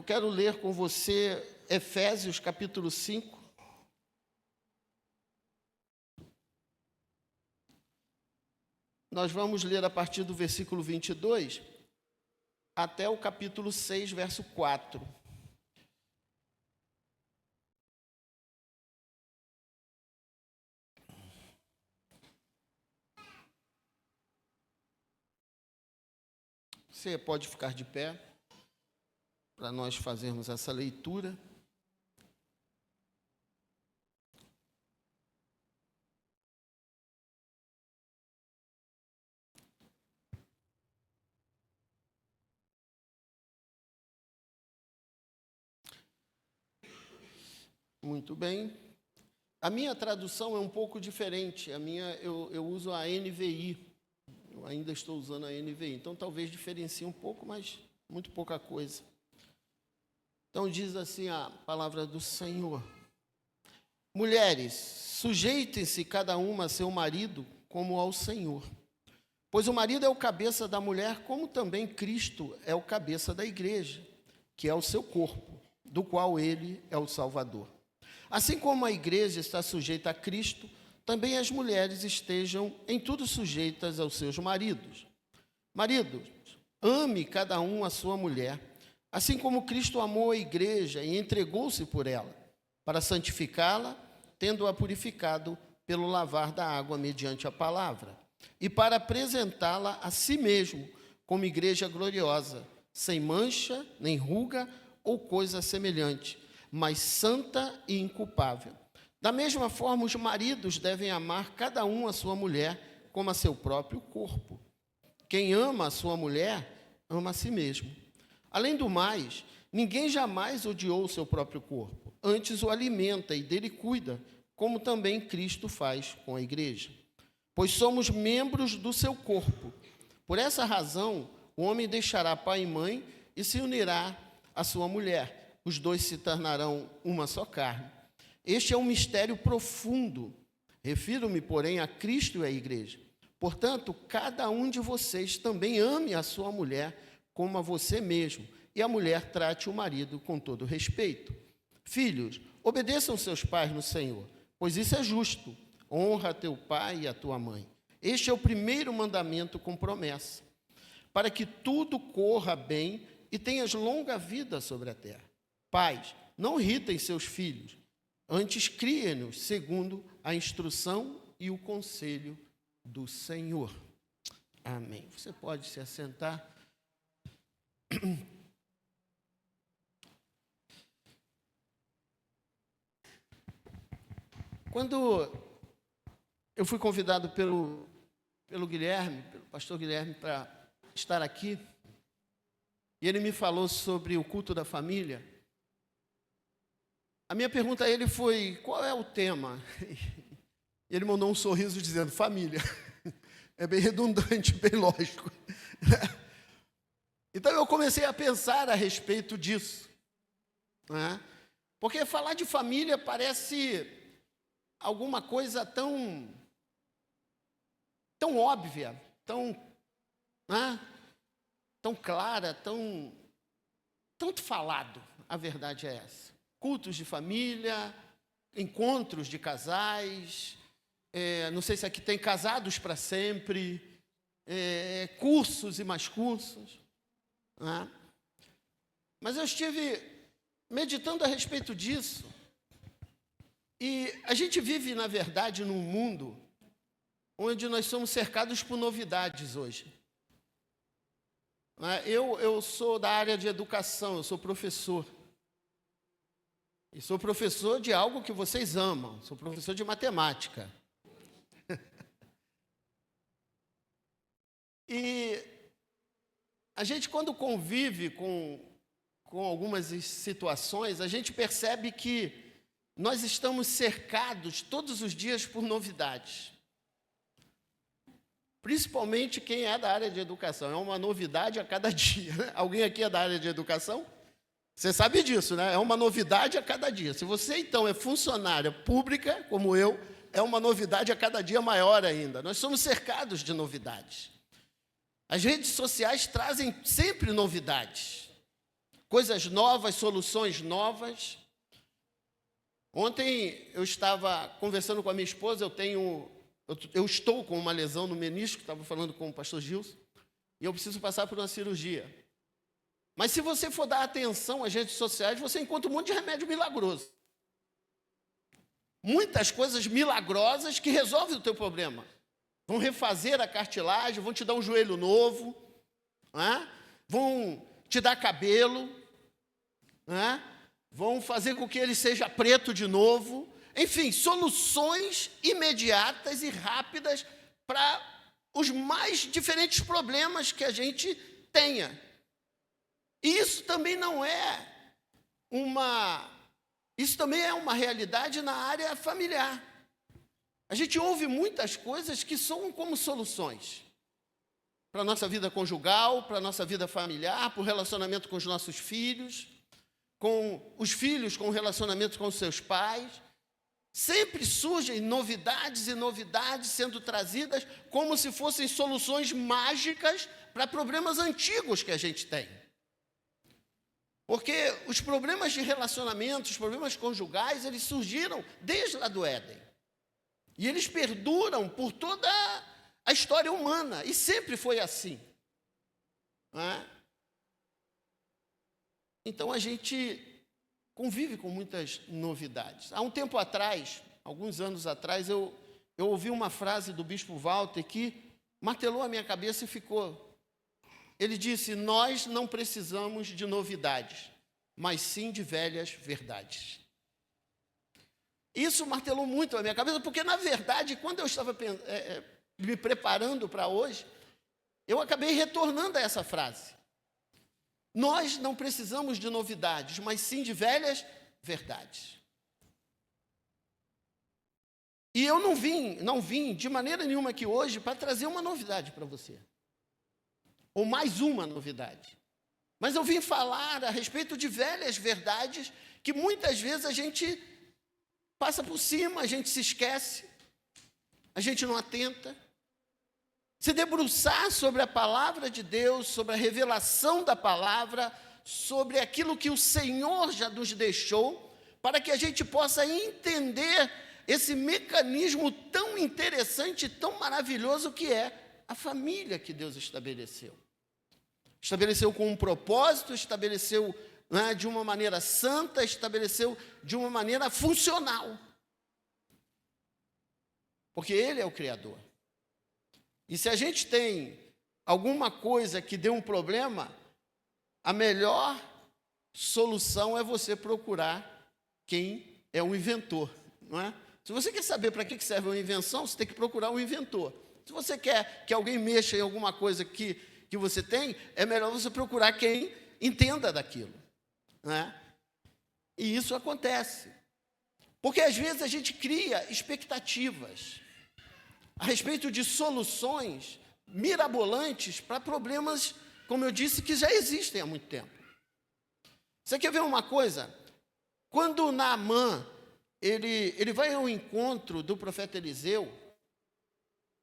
Eu quero ler com você Efésios capítulo 5. Nós vamos ler a partir do versículo 22 até o capítulo 6, verso 4. Você pode ficar de pé para nós fazermos essa leitura. Muito bem. A minha tradução é um pouco diferente. Eu uso a NVI. Eu ainda estou usando a NVI. Então, talvez diferencie um pouco, mas muito pouca coisa. Então, diz assim a palavra do Senhor. Mulheres, sujeitem-se cada uma a seu marido como ao Senhor. Pois o marido é o cabeça da mulher, como também Cristo é o cabeça da igreja, que é o seu corpo, do qual ele é o Salvador. Assim como a igreja está sujeita a Cristo, também as mulheres estejam em tudo sujeitas aos seus maridos. Maridos, ame cada um a sua mulher, assim como Cristo amou a igreja e entregou-se por ela, para santificá-la, tendo-a purificado pelo lavar da água mediante a palavra, e para apresentá-la a si mesmo como igreja gloriosa, sem mancha, nem ruga ou coisa semelhante, mas santa e inculpável. Da mesma forma, os maridos devem amar cada um a sua mulher como a seu próprio corpo. Quem ama a sua mulher, ama a si mesmo. Além do mais, ninguém jamais odiou o seu próprio corpo, antes o alimenta e dele cuida, como também Cristo faz com a igreja. Pois somos membros do seu corpo. Por essa razão, o homem deixará pai e mãe e se unirá à sua mulher. Os dois se tornarão uma só carne. Este é um mistério profundo. Refiro-me, porém, a Cristo e à igreja. Portanto, cada um de vocês também ame a sua mulher como a você mesmo, e a mulher trate o marido com todo respeito. Filhos, obedeçam seus pais no Senhor, pois isso é justo. Honra a teu pai e a tua mãe. Este é o primeiro mandamento com promessa, para que tudo corra bem e tenhas longa vida sobre a terra. Pais, não irritem seus filhos, antes criem-nos segundo a instrução e o conselho do Senhor. Amém. Você pode se assentar. Quando eu fui convidado pelo Guilherme, pelo pastor Guilherme, para estar aqui, e ele me falou sobre o culto da família, a minha pergunta a ele foi: qual é o tema? E ele mandou um sorriso dizendo: família. É bem redundante, bem lógico. Então eu comecei a pensar a respeito disso, né? Porque falar de família parece alguma coisa tão óbvia, né? Tão clara, tanto falado. A verdade é essa. Cultos de família, encontros de casais, não sei se aqui tem casados para sempre, cursos e mais cursos, né? Mas eu estive meditando a respeito disso, e a gente vive, na verdade, num mundo onde nós somos cercados por novidades hoje. Eu sou da área de educação, eu sou professor. E sou professor de algo que vocês amam, sou professor de matemática. E a gente, quando convive com algumas situações, a gente percebe que nós estamos cercados todos os dias por novidades. Principalmente quem é da área de educação, é uma novidade a cada dia, né? Alguém aqui é da área de educação? Você sabe disso, né? É uma novidade a cada dia. Se você, então, é funcionária pública, como eu, é uma novidade a cada dia maior ainda. Nós somos cercados de novidades. As redes sociais trazem sempre novidades. coisas novas, soluções novas. Ontem eu estava conversando com a minha esposa, eu estou com uma lesão no menisco, estava falando com o pastor Gilson, e eu preciso passar por uma cirurgia. Mas se você for dar atenção às redes sociais, você encontra um monte de remédio milagroso. Muitas coisas milagrosas que resolvem o teu problema. Vão refazer a cartilagem, vão te dar um joelho novo, vão te dar cabelo, vão fazer com que ele seja preto de novo. Enfim, soluções imediatas e rápidas para os mais diferentes problemas que a gente tenha. E isso também é uma realidade na área familiar. A gente ouve muitas coisas que são como soluções para a nossa vida conjugal, para a nossa vida familiar, para o relacionamento com os nossos filhos, com os filhos, com o relacionamento com os seus pais. Sempre surgem novidades e novidades sendo trazidas como se fossem soluções mágicas para problemas antigos que a gente tem. Porque os problemas de relacionamento, os problemas conjugais, eles surgiram desde lá do Éden. E eles perduram por toda a história humana. E sempre foi assim. Então, a gente convive com muitas novidades. Há um tempo atrás, alguns anos atrás, eu ouvi uma frase do bispo Walter que martelou a minha cabeça e ficou. Ele disse: nós não precisamos de novidades, mas sim de velhas verdades. Isso martelou muito a minha cabeça, porque, na verdade, quando eu estava me preparando para hoje, eu acabei retornando a essa frase. Nós não precisamos de novidades, mas sim de velhas verdades. E eu não vim de maneira nenhuma aqui hoje para trazer uma novidade para você. Ou mais uma novidade. Mas eu vim falar a respeito de velhas verdades que muitas vezes a gente passa por cima, a gente se esquece, a gente não atenta. Se debruçar sobre a palavra de Deus, sobre a revelação da palavra, sobre aquilo que o Senhor já nos deixou, para que a gente possa entender esse mecanismo tão interessante, tão maravilhoso que é a família que Deus estabeleceu. Estabeleceu com um propósito, estabeleceu de uma maneira santa, estabeleceu de uma maneira funcional. Porque Ele é o Criador. E se a gente tem alguma coisa que deu um problema, a melhor solução é você procurar quem é o inventor, não é? Se você quer saber para que serve uma invenção, você tem que procurar o inventor. Se você quer que alguém mexa em alguma coisa que você tem, é melhor você procurar quem entenda daquilo, não é? E isso acontece. Porque às vezes a gente cria expectativas a respeito de soluções mirabolantes para problemas, como eu disse, que já existem há muito tempo. Você quer ver uma coisa? Quando Naamã, ele vai ao encontro do profeta Eliseu,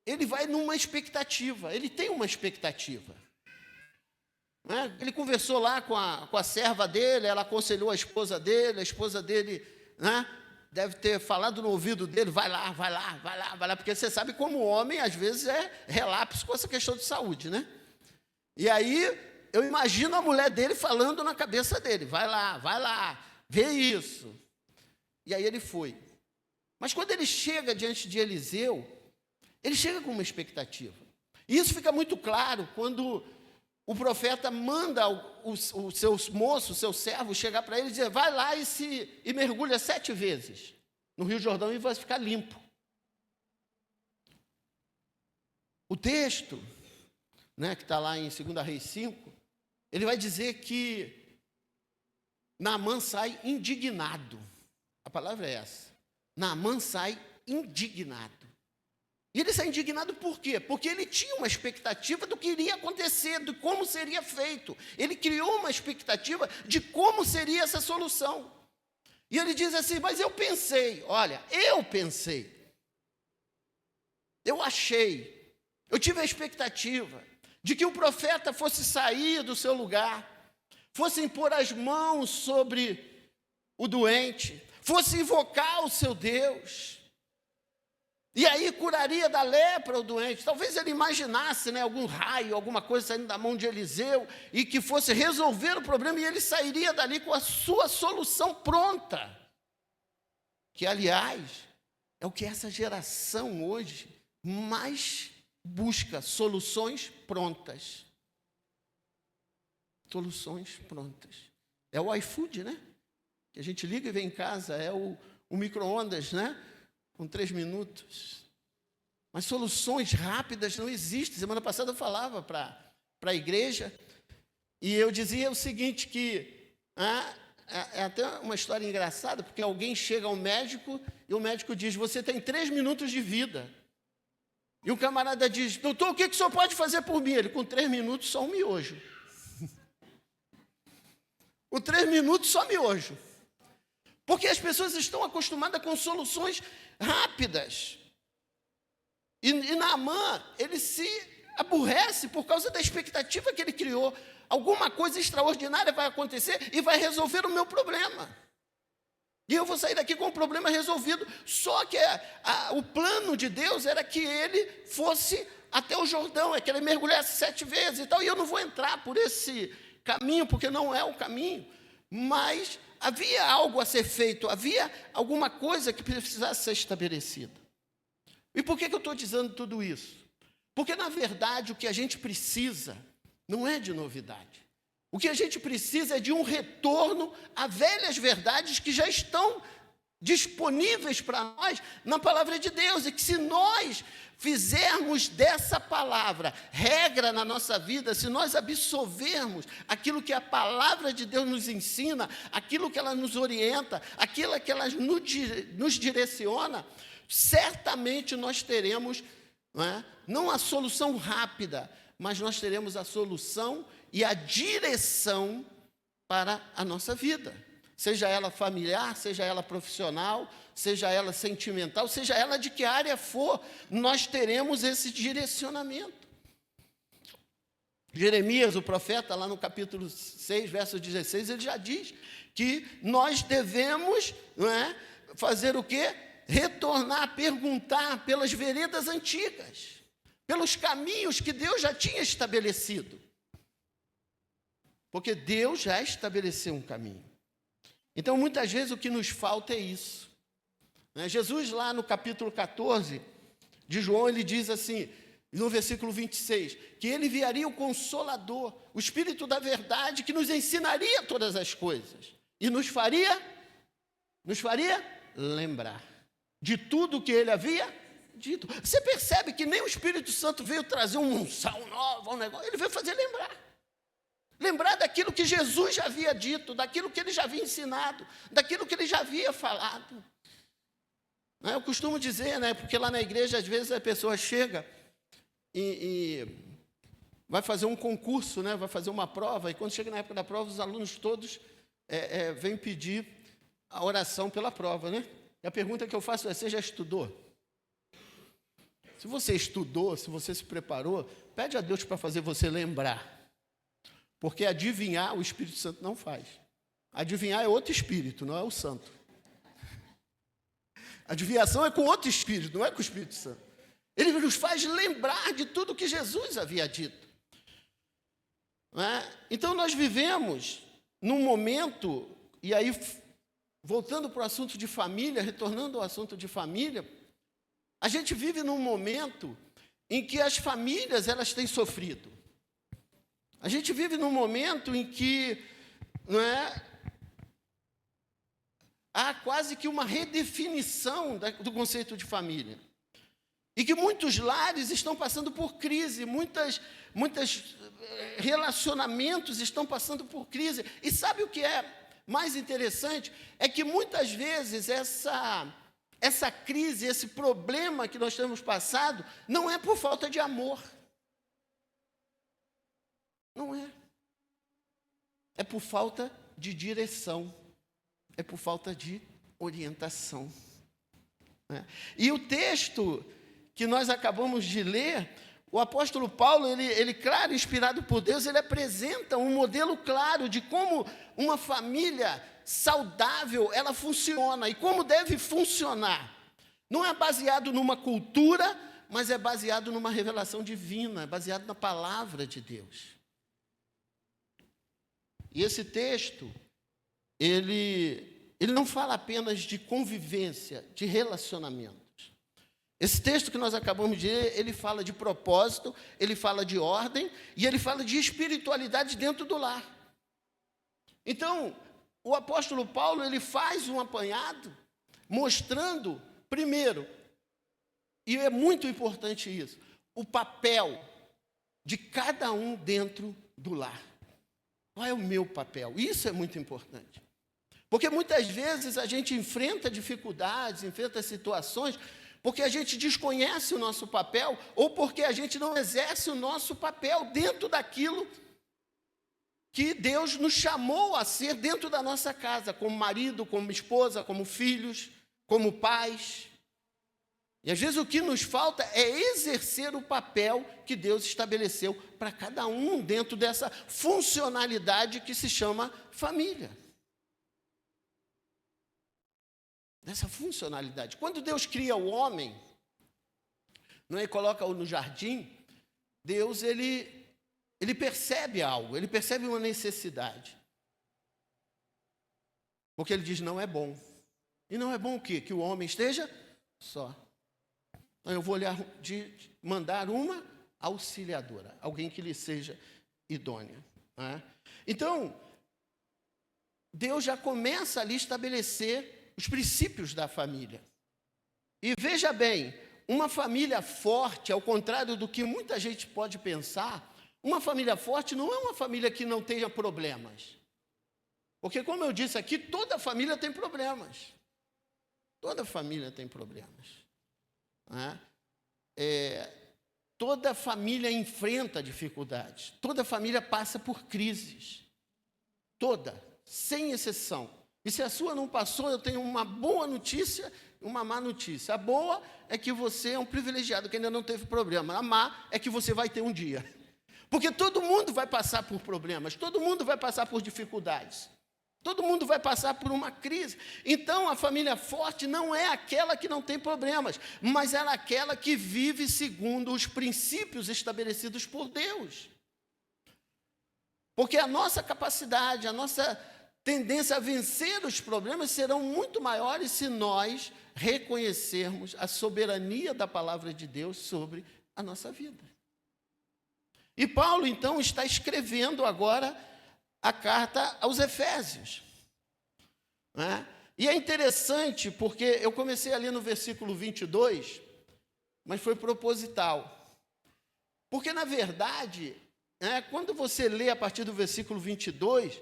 ele vai numa expectativa, ele tem uma expectativa. Ele conversou lá com a serva dele, ela aconselhou a esposa dele, deve ter falado no ouvido dele: vai lá, porque você sabe como o homem, às vezes, é relapso com essa questão de saúde, né? E aí, eu imagino a mulher dele falando na cabeça dele: vai lá, vê isso. E aí ele foi. Mas quando ele chega diante de Eliseu, ele chega com uma expectativa. E isso fica muito claro quando o profeta manda o seu moço, o seu servo, chegar para ele e dizer: vai lá e mergulha 7 vezes no Rio Jordão e vai ficar limpo. O texto, que está lá em 2 Reis 5, ele vai dizer que Naamã sai indignado. A palavra é essa. Naamã sai indignado. E ele sai indignado por quê? Porque ele tinha uma expectativa do que iria acontecer, de como seria feito. Ele criou uma expectativa de como seria essa solução. E ele diz assim: mas eu pensei, eu achei, eu tive a expectativa de que o profeta fosse sair do seu lugar, fosse impor as mãos sobre o doente, fosse invocar o seu Deus, e aí curaria da lepra o doente. Talvez ele imaginasse, né, algum raio, alguma coisa saindo da mão de Eliseu, e que fosse resolver o problema, e ele sairia dali com a sua solução pronta. Que, aliás, é o que essa geração hoje mais busca, soluções prontas. Soluções prontas. É o iFood, né? Que a gente liga e vem em casa, é o micro-ondas, né? Com 3 minutos. Mas soluções rápidas não existem. Semana passada eu falava para a igreja, e eu dizia o seguinte, que é até uma história engraçada, porque alguém chega ao médico, e o médico diz, você tem 3 minutos de vida. E o camarada diz, doutor, o que o senhor pode fazer por mim? Ele, com 3 minutos, só um miojo. Com 3 minutos, só miojo. Porque as pessoas estão acostumadas com soluções rápidas. E Naamã, ele se aborrece por causa da expectativa que ele criou. Alguma coisa extraordinária vai acontecer e vai resolver o meu problema. E eu vou sair daqui com o problema resolvido. Só que o plano de Deus era que ele fosse até o Jordão, é que ele mergulhasse 7 vezes e tal. E eu não vou entrar por esse caminho, porque não é o caminho. Mas havia algo a ser feito, havia alguma coisa que precisasse ser estabelecida. E por que eu estou dizendo tudo isso? Porque, na verdade, o que a gente precisa não é de novidade. O que a gente precisa é de um retorno a velhas verdades que já estão disponíveis para nós na palavra de Deus, e que se nós fizermos dessa palavra regra na nossa vida, se nós absorvermos aquilo que a palavra de Deus nos ensina, aquilo que ela nos orienta, aquilo que ela nos direciona, certamente nós teremos, não a solução rápida, mas nós teremos a solução e a direção para a nossa vida. Seja ela familiar, seja ela profissional, seja ela sentimental, seja ela de que área for, nós teremos esse direcionamento. Jeremias, o profeta, lá no capítulo 6, verso 16, ele já diz que nós devemos, fazer o quê? Retornar, perguntar pelas veredas antigas, pelos caminhos que Deus já tinha estabelecido. Porque Deus já estabeleceu um caminho. Então, muitas vezes, o que nos falta é isso. Jesus, lá no capítulo 14 de João, ele diz assim, no versículo 26, que ele enviaria o Consolador, o Espírito da verdade, que nos ensinaria todas as coisas. E nos faria lembrar de tudo que ele havia dito. Você percebe que nem o Espírito Santo veio trazer uma unção nova, um negócio, ele veio fazer lembrar. Lembrar daquilo que Jesus já havia dito, daquilo que ele já havia ensinado, daquilo que ele já havia falado. Eu costumo dizer, porque lá na igreja, às vezes, a pessoa chega e vai fazer um concurso, vai fazer uma prova, e quando chega na época da prova, os alunos todos vêm pedir a oração pela prova, E a pergunta que eu faço é, você já estudou? Se você estudou, se você se preparou, pede a Deus para fazer você lembrar. Porque adivinhar o Espírito Santo não faz. Adivinhar é outro espírito, não é o santo. Adivinhação é com outro espírito, não é com o Espírito Santo. Ele nos faz lembrar de tudo que Jesus havia dito. Então nós vivemos num momento, e aí voltando para o assunto de família, retornando ao assunto de família, a gente vive num momento em que as famílias elas têm sofrido. A gente vive num momento em que há quase que uma redefinição do conceito de família. E que muitos lares estão passando por crise, muitos relacionamentos estão passando por crise. E sabe o que é mais interessante? É que muitas vezes essa crise, esse problema que nós temos passado, não é por falta de amor. Não é. É por falta de direção. É por falta de orientação. E o texto que nós acabamos de ler, o apóstolo Paulo, ele claro, inspirado por Deus, ele apresenta um modelo claro de como uma família saudável, ela funciona e como deve funcionar. Não é baseado numa cultura, mas é baseado numa revelação divina, é baseado na palavra de Deus. E esse texto, ele não fala apenas de convivência, de relacionamentos. Esse texto que nós acabamos de ler, ele fala de propósito, ele fala de ordem e ele fala de espiritualidade dentro do lar. Então, o apóstolo Paulo, ele faz um apanhado mostrando, primeiro, e é muito importante isso, o papel de cada um dentro do lar. Qual é o meu papel? Isso é muito importante. Porque muitas vezes a gente enfrenta dificuldades, enfrenta situações, porque a gente desconhece o nosso papel ou porque a gente não exerce o nosso papel dentro daquilo que Deus nos chamou a ser dentro da nossa casa, como marido, como esposa, como filhos, como pais. E às vezes o que nos falta é exercer o papel que Deus estabeleceu para cada um dentro dessa funcionalidade que se chama família. Dessa funcionalidade. Quando Deus cria o homem, não é, e coloca-o no jardim, Deus, ele percebe algo, ele percebe uma necessidade. Porque ele diz, não é bom. E não é bom o quê? Que o homem esteja só. Então, eu vou mandar uma auxiliadora, alguém que lhe seja idônea. Né? Então, Deus já começa ali a estabelecer os princípios da família. E veja bem, uma família forte, ao contrário do que muita gente pode pensar, uma família forte não é uma família que não tenha problemas. Porque, como eu disse aqui, toda família tem problemas. Toda família tem problemas. Né? Toda família enfrenta dificuldades. Toda família passa por crises. Toda, sem exceção. E se a sua não passou, eu tenho uma boa notícia e uma má notícia. A boa é que você é um privilegiado, que ainda não teve problema. A má é que você vai ter um dia. Porque todo mundo vai passar por problemas, todo mundo vai passar por dificuldades. Todo mundo vai passar por uma crise. Então, a família forte não é aquela que não tem problemas, mas é aquela que vive segundo os princípios estabelecidos por Deus. Porque a nossa capacidade, a nossa tendência a vencer os problemas serão muito maiores se nós reconhecermos a soberania da palavra de Deus sobre a nossa vida. E Paulo, então, está escrevendo agora a carta aos Efésios. Né? E é interessante porque eu comecei ali no versículo 22, mas foi proposital. Porque, na verdade, quando você lê a partir do versículo 22,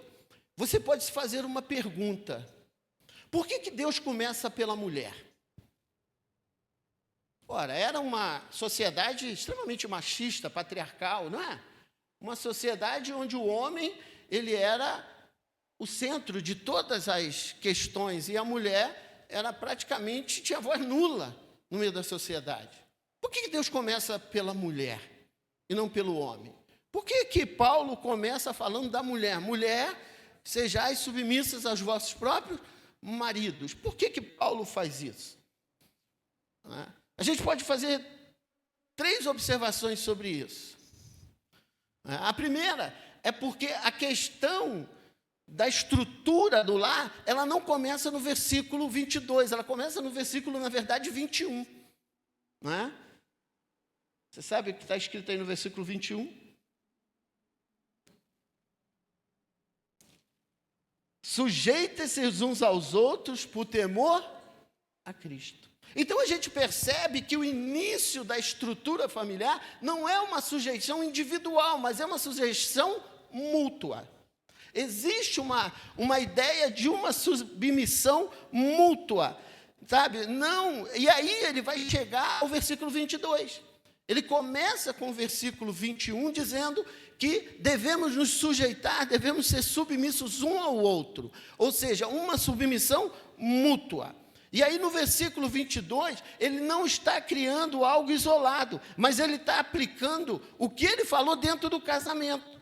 você pode se fazer uma pergunta. Por que Deus começa pela mulher? Ora, era uma sociedade extremamente machista, patriarcal, não é? Uma sociedade onde o homem, ele era o centro de todas as questões e a mulher era praticamente, tinha voz nula no meio da sociedade. Por que Deus começa pela mulher e não pelo homem? Por que Paulo começa falando da mulher? Mulher, sejais submissas aos vossos próprios maridos. Por que Paulo faz isso? A gente pode fazer 3 observações sobre isso. A primeira é porque a questão da estrutura do lar, ela não começa no versículo 22, ela começa no versículo, na verdade, 21. Não é? Você sabe o que está escrito aí no versículo 21? Sujeitem-se uns aos outros por temor a Cristo. Então a gente percebe que o início da estrutura familiar não é uma sujeição individual, mas é uma sujeição mútua. Existe uma ideia de uma submissão mútua, sabe? Não, e aí ele vai chegar ao versículo 22. Ele começa com o versículo 21 dizendo que devemos nos sujeitar, devemos ser submissos um ao outro. Ou seja, uma submissão mútua. E aí no versículo 22, ele não está criando algo isolado, mas ele está aplicando o que ele falou dentro do casamento.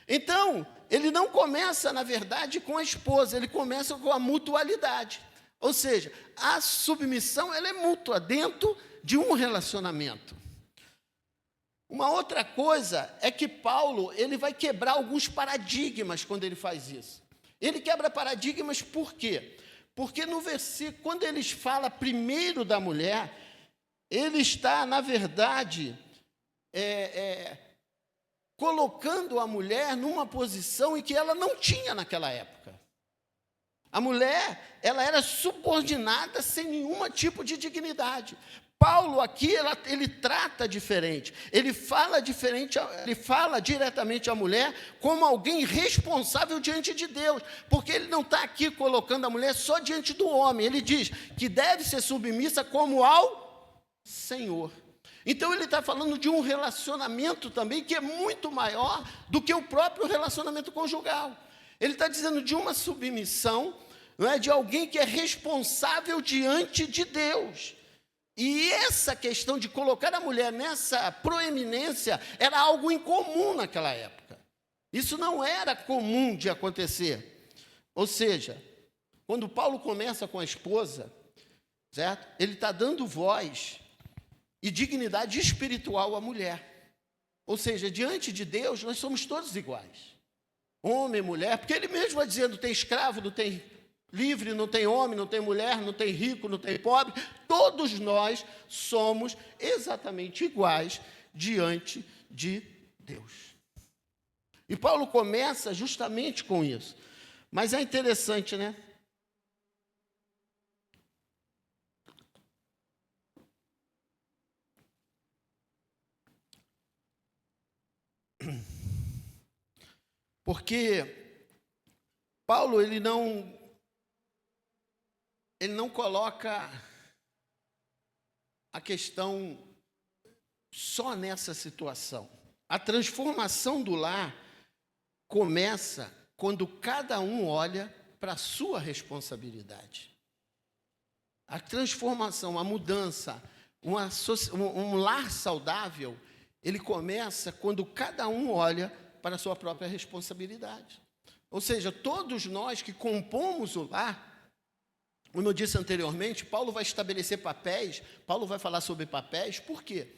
Então, ele não começa, na verdade, com a esposa, ele começa com a mutualidade. Ou seja, a submissão ela é mútua dentro de um relacionamento. Uma outra coisa é que Paulo ele vai quebrar alguns paradigmas quando ele faz isso. Ele quebra paradigmas por quê? Porque no versículo, quando ele fala primeiro da mulher, ele está, na verdade, colocando a mulher numa posição em que ela não tinha naquela época. A mulher, ela era subordinada sem nenhum tipo de dignidade. Paulo aqui, ele trata diferente, ele fala diretamente à mulher como alguém responsável diante de Deus, porque ele não está aqui colocando a mulher só diante do homem, ele diz que deve ser submissa como ao Senhor. Então ele está falando de um relacionamento também que é muito maior do que o próprio relacionamento conjugal. Ele está dizendo de uma submissão, não é, de alguém que é responsável diante de Deus. E essa questão de colocar a mulher nessa proeminência era algo incomum naquela época. Isso não era comum de acontecer. Ou seja, quando Paulo começa com a esposa, certo? Ele está dando voz e dignidade espiritual à mulher. Ou seja, diante de Deus, nós somos todos iguais. Homem, mulher, porque ele mesmo vai dizendo, tem escravo, não tem livre, não tem homem, não tem mulher, não tem rico, não tem pobre, todos nós somos exatamente iguais diante de Deus. E Paulo começa justamente com isso. Mas é interessante, né? Porque Paulo, ele não coloca a questão só nessa situação. A transformação do lar começa quando cada um olha para a sua responsabilidade. A transformação, a mudança, um lar saudável, ele começa quando cada um olha para a sua própria responsabilidade. Ou seja, todos nós que compomos o lar, como eu disse anteriormente, Paulo vai estabelecer papéis, Paulo vai falar sobre papéis, por quê?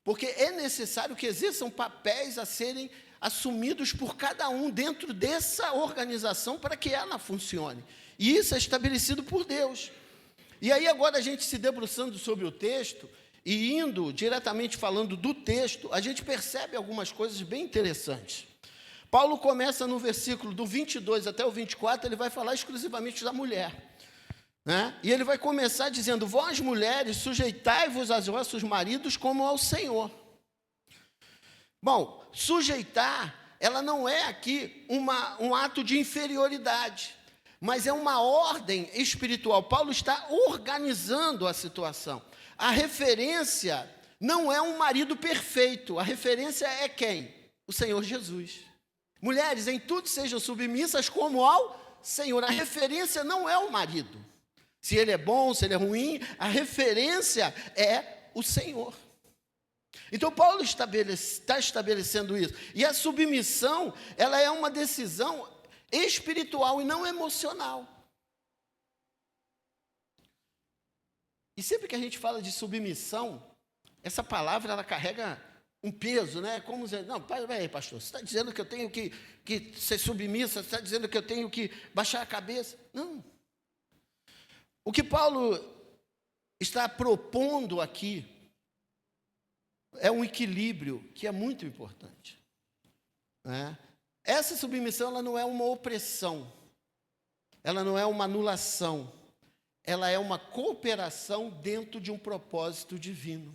Porque é necessário que existam papéis a serem assumidos por cada um dentro dessa organização para que ela funcione. E isso é estabelecido por Deus. E aí agora a gente se debruçando sobre o texto e indo diretamente falando do texto, a gente percebe algumas coisas bem interessantes. Paulo começa no versículo do 22 até o 24, ele vai falar exclusivamente da mulher. Né? E ele vai começar dizendo, vós mulheres, sujeitai-vos aos vossos maridos como ao Senhor. Bom, sujeitar, ela não é aqui um ato de inferioridade, mas é uma ordem espiritual. Paulo está organizando a situação. A referência não é um marido perfeito, a referência é quem? O Senhor Jesus. Mulheres, em tudo sejam submissas como ao Senhor. A referência não é o marido. Se ele é bom, se ele é ruim, a referência é o Senhor. Então, Paulo está estabelecendo isso. E a submissão, ela é uma decisão espiritual e não emocional. E sempre que a gente fala de submissão, essa palavra, ela carrega um peso, né? Como dizer, não, peraí, pastor, você está dizendo que eu tenho que ser submissa, você está dizendo que eu tenho que baixar a cabeça. Não. O que Paulo está propondo aqui é um equilíbrio que é muito importante. Né? Essa submissão ela não é uma opressão, ela não é uma anulação, ela é uma cooperação dentro de um propósito divino.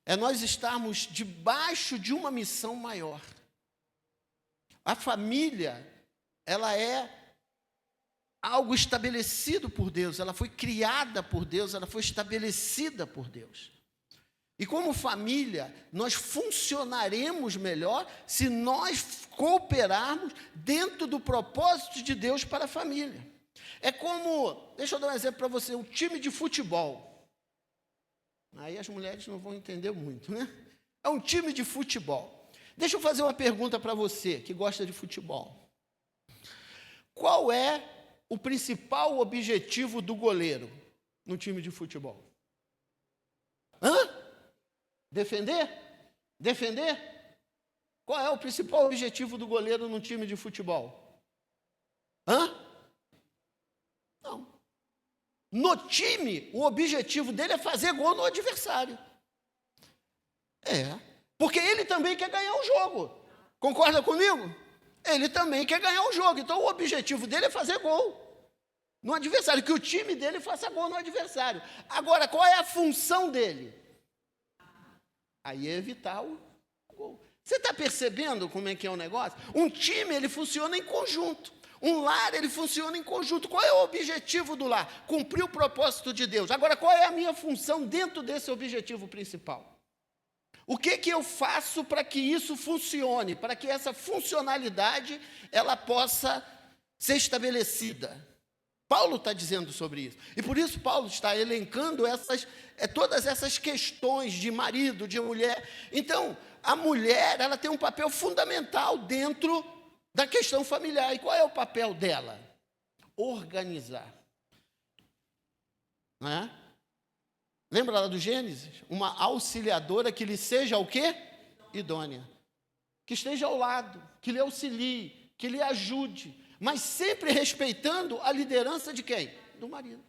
É nós estarmos debaixo de uma missão maior. A família, ela é algo estabelecido por Deus, ela foi criada por Deus, ela foi estabelecida por Deus. E como família, nós funcionaremos melhor se nós cooperarmos dentro do propósito de Deus para a família. É como, deixa eu dar um exemplo para você, um time de futebol. Aí as mulheres não vão entender muito, né? É um time de futebol. Deixa eu fazer uma pergunta para você que gosta de futebol. Qual é o principal objetivo do goleiro no time de futebol? Defender? Defender? Qual é o principal objetivo do goleiro no time de futebol? Não. No time, o objetivo dele é fazer gol no adversário. Porque ele também quer ganhar o jogo. Concorda comigo? Ele também quer ganhar o jogo. Então, o objetivo dele é fazer gol no adversário, que o time dele faça gol no adversário. Agora, qual é a função dele? Aí é evitar o gol. Você está percebendo como é que é o negócio? Um time, ele funciona em conjunto. Um lar, ele funciona em conjunto. Qual é o objetivo do lar? Cumprir o propósito de Deus. Agora, qual é a minha função dentro desse objetivo principal? O que eu faço para que isso funcione, para que essa funcionalidade ela possa ser estabelecida? Paulo está dizendo sobre isso. E por isso Paulo está elencando todas essas questões de marido, de mulher. Então, a mulher ela tem um papel fundamental dentro da questão familiar. E qual é o papel dela? Organizar. Não é? Lembra lá do Gênesis? Uma auxiliadora que lhe seja o quê? Idônea. Que esteja ao lado, que lhe auxilie, que lhe ajude, mas sempre respeitando a liderança de quem? Do marido.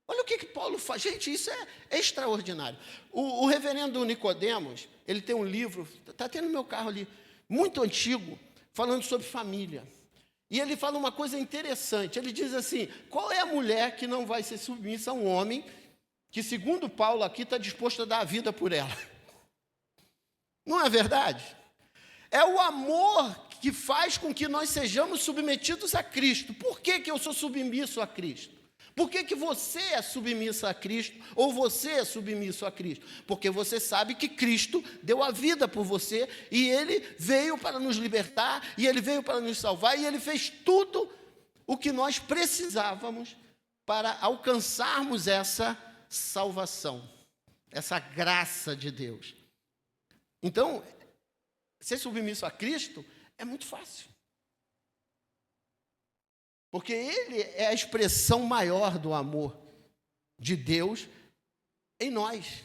Olha o que Paulo faz. Gente, isso é extraordinário. O reverendo Nicodemos, ele tem um livro, está até no meu carro ali, muito antigo, falando sobre família. E ele fala uma coisa interessante. Ele diz assim, qual é a mulher que não vai ser submissa a um homem que, segundo Paulo aqui, está disposto a dar a vida por ela? Não é verdade? É o amor que faz com que nós sejamos submetidos a Cristo. Por que eu sou submisso a Cristo? Por que você é submisso a Cristo, ou você é submisso a Cristo? Porque você sabe que Cristo deu a vida por você, e Ele veio para nos libertar, e Ele veio para nos salvar, e Ele fez tudo o que nós precisávamos para alcançarmos essa salvação, essa graça de Deus. Então, ser submisso a Cristo é muito fácil. Porque Ele é a expressão maior do amor de Deus em nós.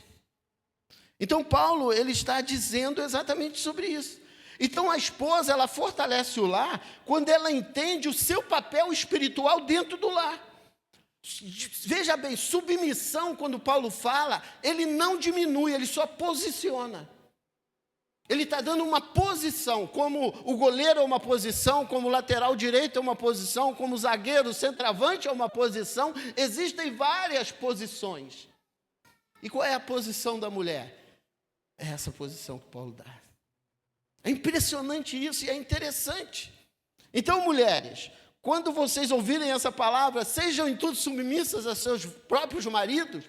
Então, Paulo, ele está dizendo exatamente sobre isso. Então, a esposa, ela fortalece o lar quando ela entende o seu papel espiritual dentro do lar. Veja bem, submissão, quando Paulo fala, ele não diminui, ele só posiciona. Ele está dando uma posição, como o goleiro é uma posição, como o lateral direito é uma posição, como o zagueiro, o centroavante é uma posição. Existem várias posições. E qual é a posição da mulher? É essa posição que Paulo dá. É impressionante isso e é interessante. Então, mulheres, quando vocês ouvirem essa palavra, sejam em tudo submissas a seus próprios maridos.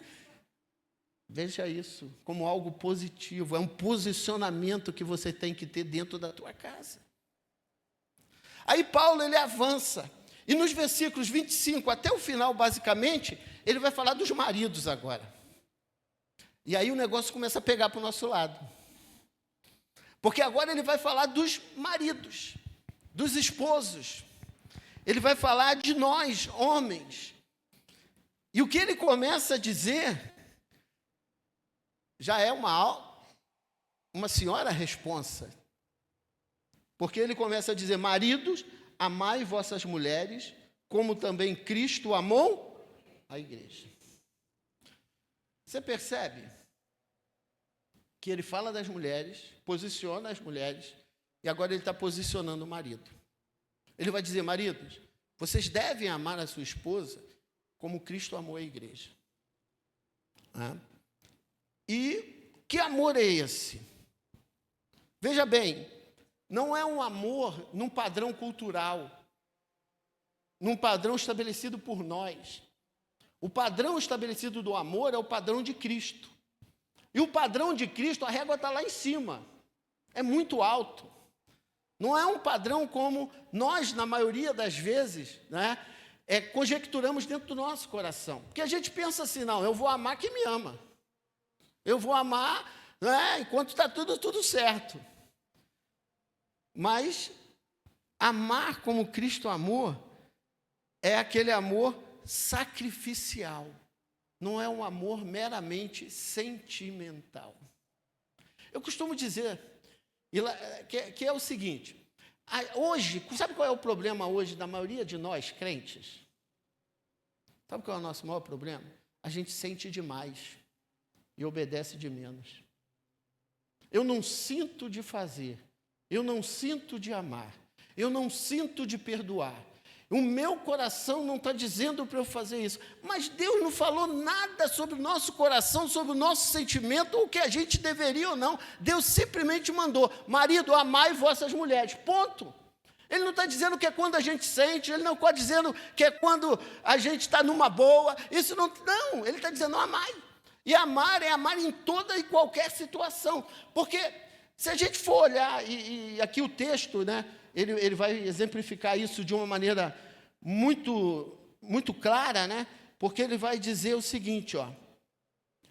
Veja isso como algo positivo, é um posicionamento que você tem que ter dentro da tua casa. Aí Paulo, ele avança, e nos versículos 25 até o final, basicamente, ele vai falar dos maridos agora. E aí o negócio começa a pegar para o nosso lado. Porque agora ele vai falar dos maridos, dos esposos. Ele vai falar de nós, homens. E o que ele começa a dizer já é uma senhora responsa. Porque ele começa a dizer, maridos, amai vossas mulheres, como também Cristo amou a igreja. Você percebe que ele fala das mulheres, posiciona as mulheres, e agora ele está posicionando o marido. Ele vai dizer, maridos, vocês devem amar a sua esposa como Cristo amou a igreja. E que amor é esse? Veja bem, não é um amor num padrão cultural, num padrão estabelecido por nós. O padrão estabelecido do amor é o padrão de Cristo. E o padrão de Cristo, a régua está lá em cima. É muito alto. Não é um padrão como nós, na maioria das vezes, né, conjecturamos dentro do nosso coração. Porque a gente pensa assim, não, eu vou amar quem me ama. Eu vou amar, né, enquanto está tudo certo. Mas amar como Cristo amou é aquele amor sacrificial. Não é um amor meramente sentimental. Eu costumo dizer que é o seguinte, hoje, sabe qual é o problema hoje da maioria de nós, crentes? Sabe qual é o nosso maior problema? A gente sente demais e obedece de menos. Eu não sinto de fazer, eu não sinto de amar, eu não sinto de perdoar. O meu coração não está dizendo para eu fazer isso. Mas Deus não falou nada sobre o nosso coração, sobre o nosso sentimento, ou o que a gente deveria ou não. Deus simplesmente mandou, marido, amai vossas mulheres, ponto. Ele não está dizendo que é quando a gente sente, ele não está dizendo que é quando a gente está numa boa. Isso não, ele está dizendo amai. E amar é amar em toda e qualquer situação. Porque se a gente for olhar, e aqui o texto, né? Ele vai exemplificar isso de uma maneira muito, muito clara, né? Porque ele vai dizer o seguinte, ó.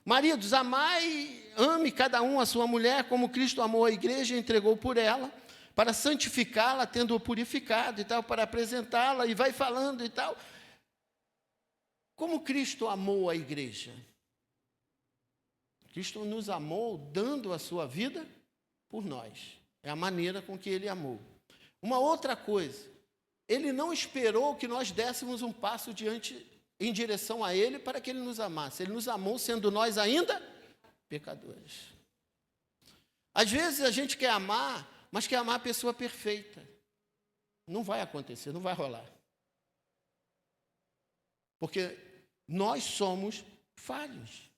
Maridos, ame cada um a sua mulher, como Cristo amou a igreja e entregou por ela, para santificá-la, tendo-a purificado e tal, para apresentá-la, e vai falando e tal. Como Cristo amou a igreja? Cristo nos amou dando a sua vida por nós. É a maneira com que ele amou. Uma outra coisa, ele não esperou que nós dessemos um passo em direção a ele para que ele nos amasse. Ele nos amou sendo nós ainda pecadores. Às vezes a gente quer amar, mas quer amar a pessoa perfeita. Não vai acontecer, não vai rolar. Porque nós somos falhos.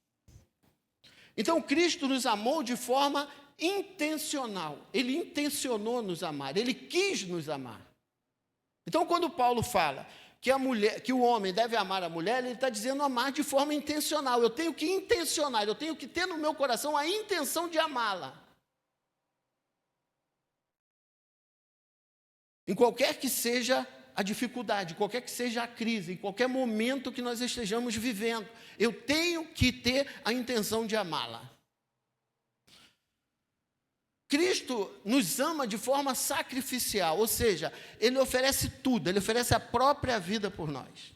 Então Cristo nos amou de forma intencional. Ele intencionou nos amar, ele quis nos amar. Então, quando Paulo fala que o homem deve amar a mulher, ele está dizendo amar de forma intencional. Eu tenho que intencionar, eu tenho que ter no meu coração a intenção de amá-la. Em qualquer que seja a dificuldade, qualquer que seja a crise, em qualquer momento que nós estejamos vivendo, eu tenho que ter a intenção de amá-la. Cristo nos ama de forma sacrificial, ou seja, ele oferece tudo, ele oferece a própria vida por nós.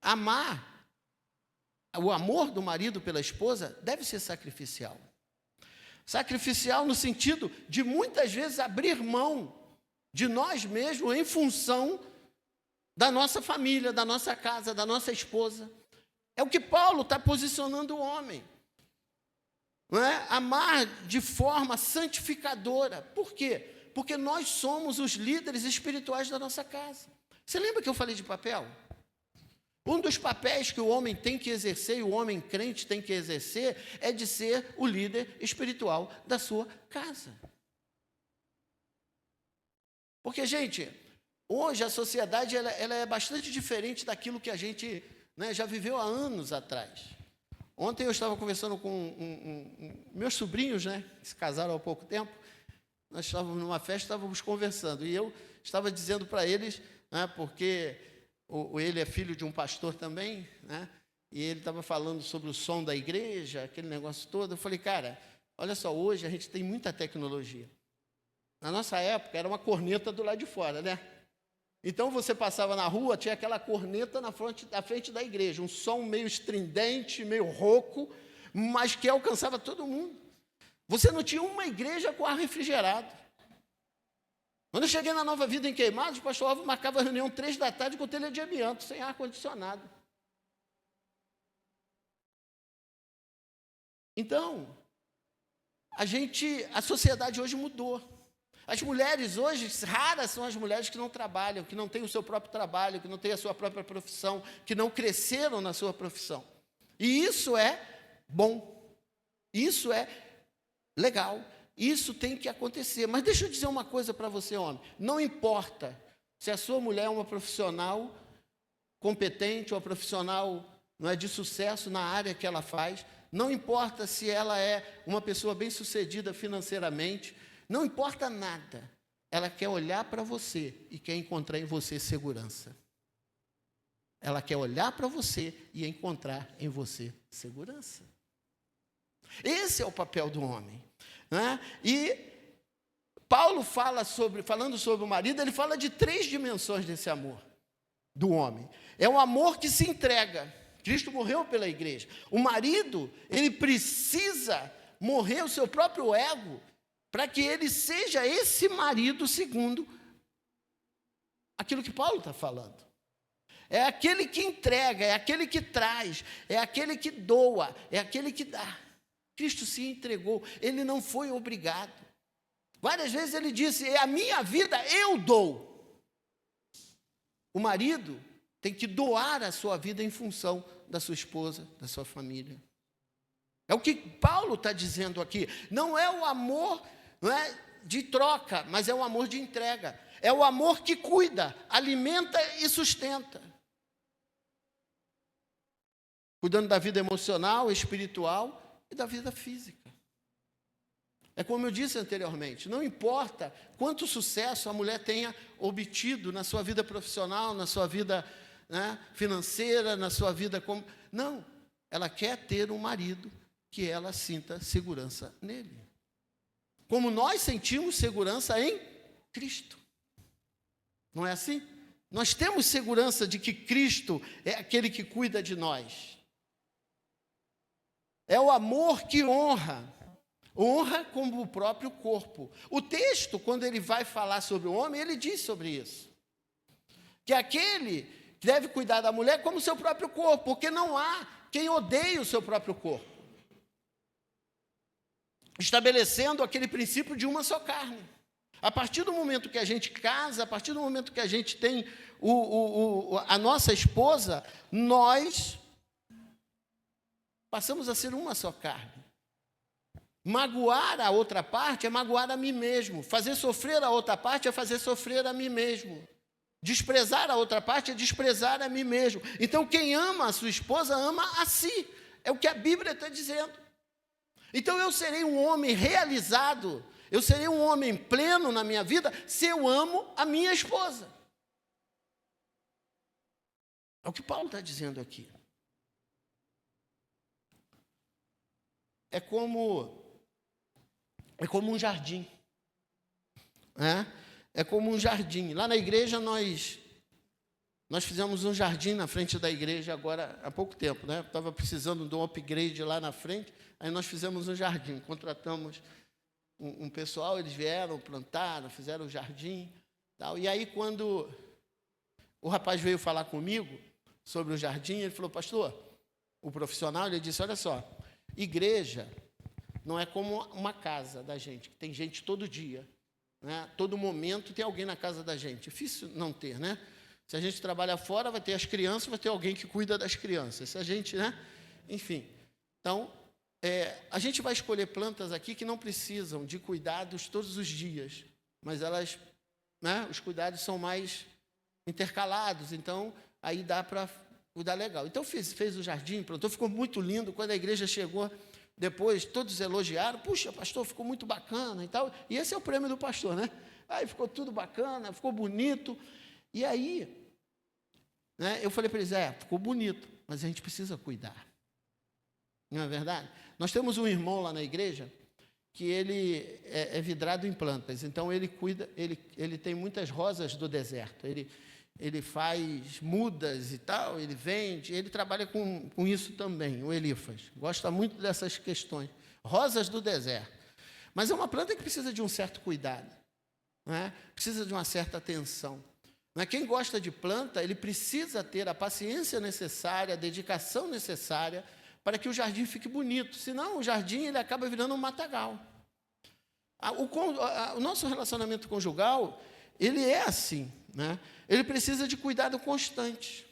Amar, o amor do marido pela esposa deve ser sacrificial. Sacrificial no sentido de muitas vezes abrir mão de nós mesmos em função da nossa família, da nossa casa, da nossa esposa. É o que Paulo está posicionando o homem. Não é? Amar de forma santificadora. Por quê? Porque nós somos os líderes espirituais da nossa casa. Você lembra que eu falei de papel? Um dos papéis que o homem tem que exercer, e o homem crente tem que exercer, é de ser o líder espiritual da sua casa. Porque, gente, hoje a sociedade ela é bastante diferente daquilo que a gente, né, já viveu há anos atrás. Ontem eu estava conversando com meus sobrinhos, né, que se casaram há pouco tempo. Nós estávamos numa festa, estávamos conversando, e eu estava dizendo para eles, né, porque ele é filho de um pastor também, né, e ele estava falando sobre o som da igreja, aquele negócio todo. Eu falei, cara, olha só, hoje a gente tem muita tecnologia. Na nossa época era uma corneta do lado de fora, né? Então, você passava na rua, tinha aquela corneta na frente da igreja, um som meio estridente, meio rouco, mas que alcançava todo mundo. Você não tinha uma igreja com ar refrigerado. Quando eu cheguei na Nova Vida em Queimados, o pastor Alvo marcava a reunião 3 da tarde com telha de amianto, sem ar-condicionado. Então, a sociedade hoje mudou. As mulheres hoje, raras são as mulheres que não trabalham, que não têm o seu próprio trabalho, que não têm a sua própria profissão, que não cresceram na sua profissão. E isso é bom, isso é legal, isso tem que acontecer. Mas deixa eu dizer uma coisa para você, homem, não importa se a sua mulher é uma profissional competente, ou uma profissional não é, de sucesso na área que ela faz, não importa se ela é uma pessoa bem-sucedida financeiramente, não importa nada, ela quer olhar para você e quer encontrar em você segurança. Ela quer olhar para você e encontrar em você segurança. Esse é o papel do homem, né? E Paulo falando sobre o marido, ele fala de 3 dimensões desse amor do homem. É o amor que se entrega. Cristo morreu pela igreja. O marido, ele precisa morrer o seu próprio ego para que ele seja esse marido segundo aquilo que Paulo está falando. É aquele que entrega, é aquele que traz, é aquele que doa, é aquele que dá. Cristo se entregou, ele não foi obrigado. Várias vezes ele disse, a minha vida eu dou. O marido tem que doar a sua vida em função da sua esposa, da sua família. É o que Paulo está dizendo aqui. Não é o amor, não é, de troca, mas é o amor de entrega. É o amor que cuida, alimenta e sustenta. Cuidando da vida emocional, espiritual e da vida física. É como eu disse anteriormente, não importa quanto sucesso a mulher tenha obtido na sua vida profissional, na sua vida, né, financeira, na sua vida como... Não, ela quer ter um marido que ela sinta segurança nele. Como nós sentimos segurança em Cristo. Não é assim? Nós temos segurança de que Cristo é aquele que cuida de nós. É o amor que honra como o próprio corpo. O texto, quando ele vai falar sobre o homem, ele diz sobre isso. Que aquele que deve cuidar da mulher como o seu próprio corpo, porque não há quem odeie o seu próprio corpo. Estabelecendo aquele princípio de uma só carne. A partir do momento que a gente casa, a partir do momento que a gente tem a nossa esposa, nós passamos a ser uma só carne. Magoar a outra parte é magoar a mim mesmo. Fazer sofrer a outra parte é fazer sofrer a mim mesmo. Desprezar a outra parte é desprezar a mim mesmo. Então, quem ama a sua esposa, ama a si. É o que a Bíblia está dizendo. Então, eu serei um homem realizado, eu serei um homem pleno na minha vida, se eu amo a minha esposa. É o que Paulo está dizendo aqui. É como um jardim. Né? É como um jardim. Lá na igreja nós fizemos um jardim na frente da igreja agora há pouco tempo, né? Estava precisando de um upgrade lá na frente, aí nós fizemos um jardim, contratamos um pessoal, eles vieram, plantaram, fizeram o jardim, tal. E aí quando o rapaz veio falar comigo sobre o jardim, ele falou, pastor, o profissional, ele disse, olha só, igreja não é como uma casa da gente, que tem gente todo dia, né? Todo momento tem alguém na casa da gente. Difícil não ter, né? Se a gente trabalha fora, vai ter as crianças, vai ter alguém que cuida das crianças. Se a gente, né? Enfim. Então, a gente vai escolher plantas aqui que não precisam de cuidados todos os dias, mas elas, né? Os cuidados são mais intercalados, então aí dá para cuidar legal. Então fez o jardim, plantou, ficou muito lindo. Quando a igreja chegou, depois todos elogiaram, puxa, pastor, ficou muito bacana e tal. E esse é o prêmio do pastor, né? Aí ficou tudo bacana, ficou bonito. E aí, né, eu falei para eles, ficou bonito, mas a gente precisa cuidar. Não é verdade? Nós temos um irmão lá na igreja que ele é vidrado em plantas, então ele cuida, ele tem muitas rosas do deserto, ele faz mudas e tal, ele vende, ele trabalha com isso também, o Elifas, gosta muito dessas questões, rosas do deserto. Mas é uma planta que precisa de um certo cuidado, né? Precisa de uma certa atenção. Mas quem gosta de planta, ele precisa ter a paciência necessária, a dedicação necessária para que o jardim fique bonito. Senão, o jardim ele acaba virando um matagal. O nosso relacionamento conjugal, ele é assim, né? Ele precisa de cuidado constante.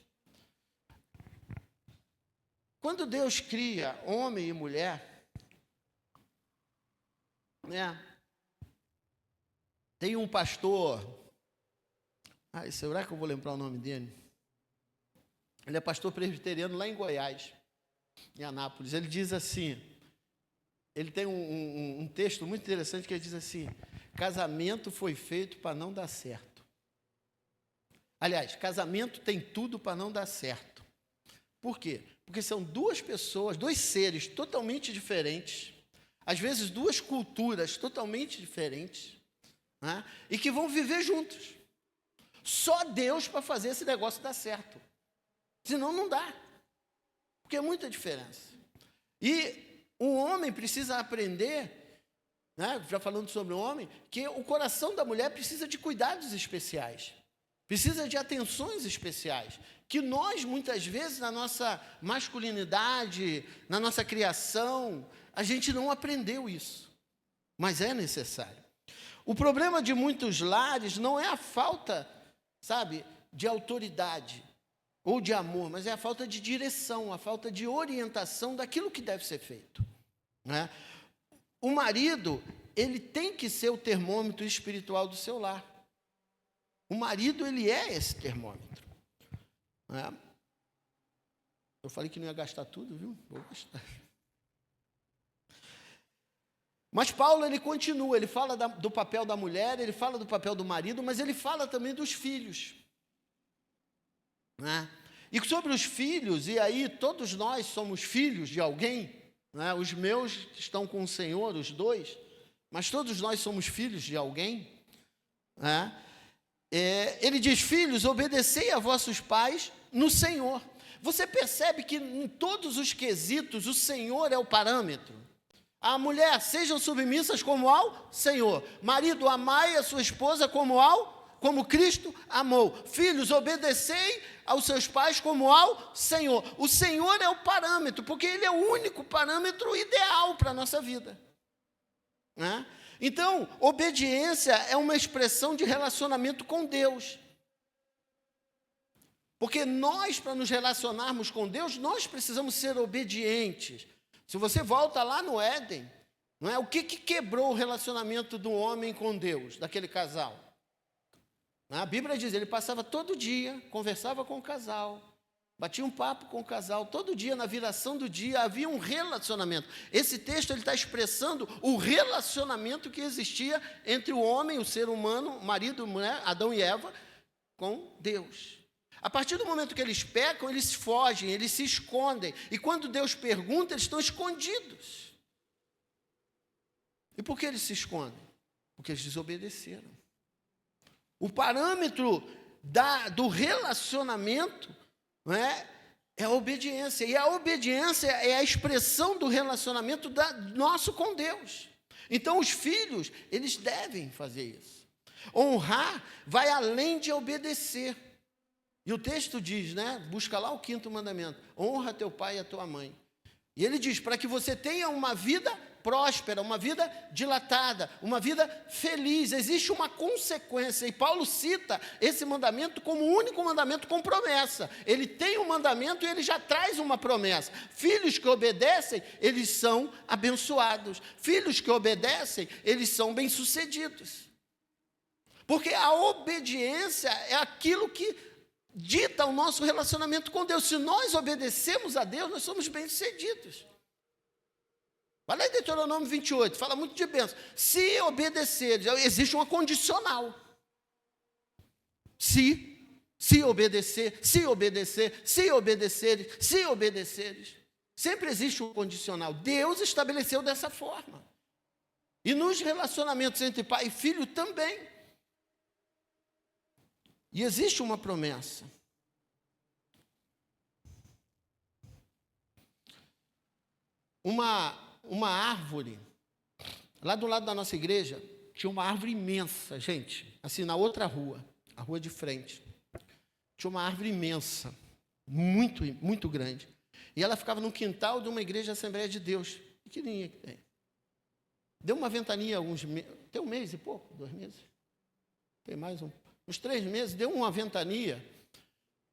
Quando Deus cria homem e mulher, né? Tem um pastor... será que eu vou lembrar o nome dele? Ele é pastor presbiteriano lá em Goiás, em Anápolis. Ele diz assim, ele tem um texto muito interessante que ele diz assim, casamento foi feito para não dar certo. Aliás, casamento tem tudo para não dar certo. Por quê? Porque são duas pessoas, dois seres totalmente diferentes, às vezes duas culturas totalmente diferentes, né? E que vão viver juntos. Só Deus para fazer esse negócio dar certo. Senão não dá. Porque é muita diferença. E o homem precisa aprender, né, já falando sobre o homem, que o coração da mulher precisa de cuidados especiais. Precisa de atenções especiais. Que nós, muitas vezes, na nossa masculinidade, na nossa criação, a gente não aprendeu isso. Mas é necessário. O problema de muitos lares não é a falta, sabe, de autoridade ou de amor, mas é a falta de direção, a falta de orientação daquilo que deve ser feito, né? O marido, ele tem que ser o termômetro espiritual do seu lar. O marido, ele é esse termômetro, né? Eu falei que não ia gastar tudo, viu? Vou gastar. Mas Paulo, ele continua, ele fala do papel da mulher, ele fala do papel do marido, mas ele fala também dos filhos, né? E sobre os filhos, e aí todos nós somos filhos de alguém, né? Os meus estão com o Senhor, os dois, mas todos nós somos filhos de alguém, né? Ele diz: filhos, obedecei a vossos pais no Senhor. Você percebe que em todos os quesitos o Senhor é o parâmetro. A mulher, sejam submissas como ao Senhor. Marido, amai a sua esposa como Cristo amou. Filhos, obedecei aos seus pais como ao Senhor. O Senhor é o parâmetro, porque Ele é o único parâmetro ideal para a nossa vida, né? Então, obediência é uma expressão de relacionamento com Deus. Porque nós, para nos relacionarmos com Deus, nós precisamos ser obedientes. Se você volta lá no Éden, não é? O que quebrou o relacionamento do homem com Deus, daquele casal? A Bíblia diz, ele passava todo dia, conversava com o casal, batia um papo com o casal, todo dia, na viração do dia, havia um relacionamento. Esse texto está expressando o relacionamento que existia entre o homem, o ser humano, marido, mulher, Adão e Eva, com Deus. A partir do momento que eles pecam, eles fogem, eles se escondem. E quando Deus pergunta, eles estão escondidos. E por que eles se escondem? Porque eles desobedeceram. O parâmetro do relacionamento, não é a obediência. E a obediência é a expressão do relacionamento nosso com Deus. Então, os filhos, eles devem fazer isso. Honrar vai além de obedecer. E o texto diz, né? Busca lá o 5º mandamento. Honra teu pai e a tua mãe. E ele diz, para que você tenha uma vida próspera, uma vida dilatada, uma vida feliz. Existe uma consequência. E Paulo cita esse mandamento como o único mandamento com promessa. Ele tem um mandamento e ele já traz uma promessa. Filhos que obedecem, eles são abençoados. Filhos que obedecem, eles são bem-sucedidos. Porque a obediência é aquilo que dita o nosso relacionamento com Deus. Se nós obedecemos a Deus, nós somos bem-sucedidos. Vai lá em Deuteronômio 28, fala muito de bênção. Se obedecer, existe uma condicional. Se obedeceres. Sempre existe um condicional. Deus estabeleceu dessa forma. E nos relacionamentos entre pai e filho também. E existe uma promessa. Uma árvore, lá do lado da nossa igreja, tinha uma árvore imensa, gente, assim, na outra rua, a rua de frente. Tinha uma árvore imensa, muito, muito grande. E ela ficava no quintal de uma igreja Assembleia de Deus, pequenininha que tem. Deu uma ventania tem um mês e pouco, 2 meses. Tem mais uns 3 meses, deu uma ventania